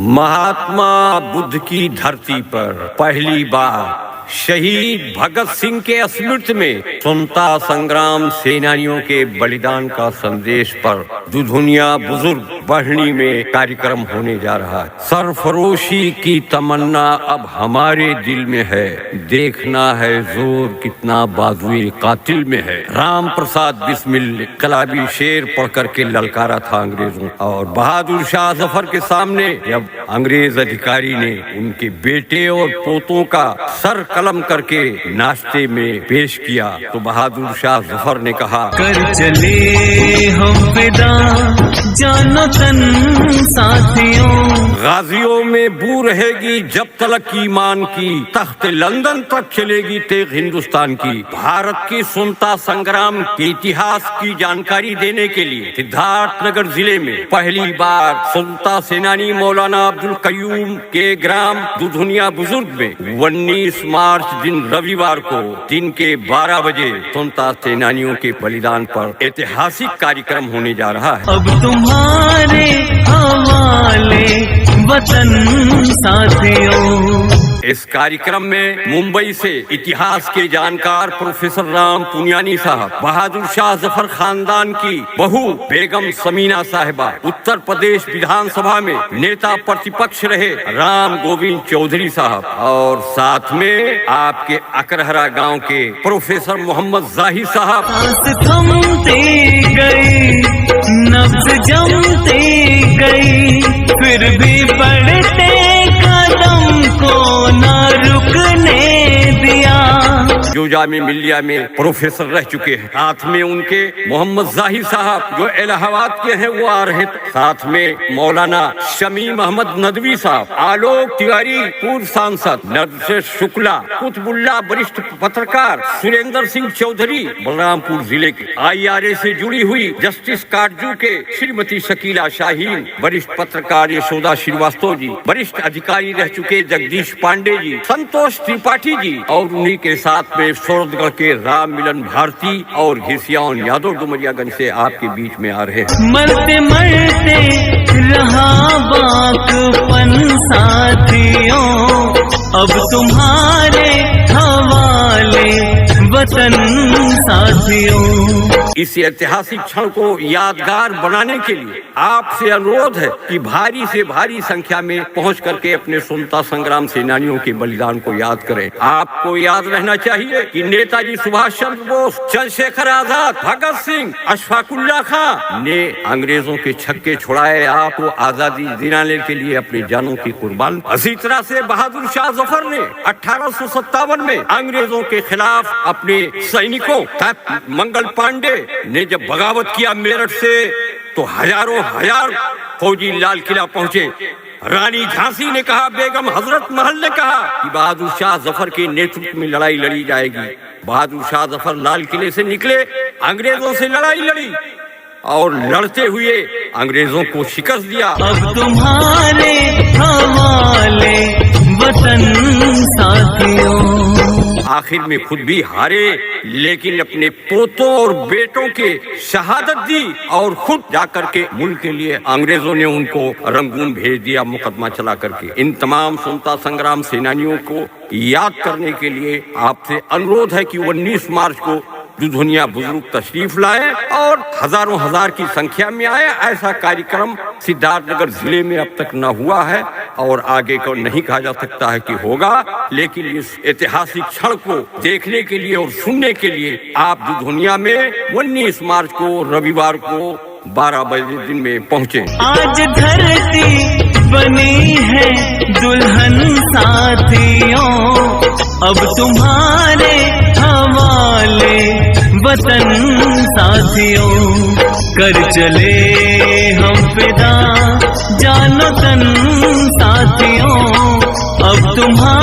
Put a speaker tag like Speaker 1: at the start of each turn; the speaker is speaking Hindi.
Speaker 1: महात्मा बुद्ध की धरती पर पहली बार शहीद भगत सिंह के स्मृति में स्वतंत्रता संग्राम सेनानियों के बलिदान का संदेश पर दुधुनिया बुजुर्ग बढ़नी में कार्यक्रम होने जा रहा है। सरफरोशी की तमन्ना अब हमारे दिल में है, देखना है जोर कितना बाजुए कातिल में है। राम प्रसाद बिस्मिल इनकलाबी शेर पढ़ करके ललकारा था अंग्रेजों और बहादुर शाह जफर के सामने जब अंग्रेज अधिकारी ने उनके बेटे और पोतों का सर कलम करके नाश्ते में पेश किया तो बहादुर शाह जफर ने कहा,
Speaker 2: कर चले हम फिदा जानो तन साथियों।
Speaker 1: गाजियों में बू रहेगी जब तलक ईमान की, तख्त लंदन तक चलेगी तेग हिंदुस्तान की। भारत की स्वतंत्रता संग्राम के इतिहास की जानकारी देने के लिए सिद्धार्थनगर जिले में पहली बार स्वतंत्रता सेनानी मौलाना अब्दुल कयूम के ग्राम दुधुनिया बुजुर्ग में 19 मार्च दिन रविवार को दिन के 12 बजे स्वतंत्रता सेनानियों के बलिदान पर ऐतिहासिक कार्यक्रम होने जा रहा है।
Speaker 2: अब तुम्हारे हवाले वतन साथियों।
Speaker 1: इस कार्यक्रम में मुंबई से इतिहास के जानकार प्रोफेसर राम पुनियानी साहब, बहादुर शाह जफर खानदान की बहू बेगम समीना साहिबा, उत्तर प्रदेश विधानसभा में नेता प्रतिपक्ष रहे राम गोविंद चौधरी साहब और साथ में आपके अकरहरा गांव के प्रोफेसर मोहम्मद जाहिद साहब।
Speaker 2: सांस थमती गई, नब्ज जमती गई, फिर भी बढ़ते कदम को न रुकने दिया।
Speaker 1: जो जामे मिलिया में प्रोफेसर रह चुके हैं, साथ में उनके मोहम्मद जाहिद साहब जो इलाहाबाद के हैं वो आ रहे थे, साथ में मौलाना शमीम अहमद नदवी साहब, आलोक तिवारी पूर्व सांसद, नरसिंह शुक्ला, कुतुबुल्ला वरिष्ठ पत्रकार, सुरेंद्र सिंह चौधरी बलरामपुर जिले के, IRA से जुड़ी हुई जस्टिस काटजू के श्रीमती शकीला शाहीन, वरिष्ठ पत्रकार यशोदा श्रीवास्तव जी, वरिष्ठ अधिकारी रह चुके जगदीश पांडे जी, संतोष त्रिपाठी जी और उन्हीं के साथ में सूरतगढ़ के राम मिलन भारती और घिसियान यादव डुमरियागंज से आपके बीच में आ रहे हैं।
Speaker 2: मरते मरते रहा बाकपन साथियों, अब तुम्हारे हवाले वतन साथियों।
Speaker 1: इस ऐतिहासिक क्षण को यादगार बनाने के लिए आपसे अनुरोध है कि भारी से भारी संख्या में पहुंच करके अपने स्वतंत्रता संग्राम सेनानियों के बलिदान को याद करें। आपको याद रहना चाहिए कि नेताजी सुभाष चंद्र बोस, चंद्रशेखर आजाद, भगत सिंह, अशफाकुल्ला खां ने अंग्रेजों के छक्के छुड़ाए, आपको आजादी दिलाने के लिए अपनी जानों की कुर्बान। इसी तरह से बहादुर शाह जफर ने 1857 में अंग्रेजों के खिलाफ अपने सैनिकों मंगल पांडे ने जब बगावत किया मेरठ से तो हजारों हजार फौजी लाल किला पहुंचे। रानी झांसी ने कहा, बेगम हजरत महल ने कहा कि बहादुर शाह जफर के नेतृत्व में लड़ाई लड़ी जाएगी। बहादुर शाह जफर लाल किले से निकले, अंग्रेजों से लड़ाई लड़ी और लड़ते हुए अंग्रेजों को शिकस्त दिया।
Speaker 2: अब तुम्हारे हवाले वतन साथियों।
Speaker 1: आखिर में खुद भी हारे लेकिन अपने पोतों और बेटों के शहादत दी और खुद जाकर के मुल्क के लिए अंग्रेजों ने उनको रंगून भेज दिया मुकदमा चला करके। इन तमाम स्वतंत्रता संग्राम सेनानियों को याद करने के लिए आपसे अनुरोध है कि 19 मार्च को दुधुनिया बुजुर्ग तशरीफ लाए और हजारों हजार की संख्या में आए। ऐसा कार्यक्रम सिद्धार्थनगर जिले में अब तक न हुआ है और आगे को नहीं कहा जा सकता है कि होगा, लेकिन इस ऐतिहासिक क्षण को देखने के लिए और सुनने के लिए आप दुधुनिया में 19 मार्च को रविवार को 12 बजे दिन में पहुँचे।
Speaker 2: आज धरती बनी है दुल्हन साथियों, अब तुम्हारे हवाले वतन साथियों। कर चले हम फिदा जानो तन साथियों, अब तुम्हारे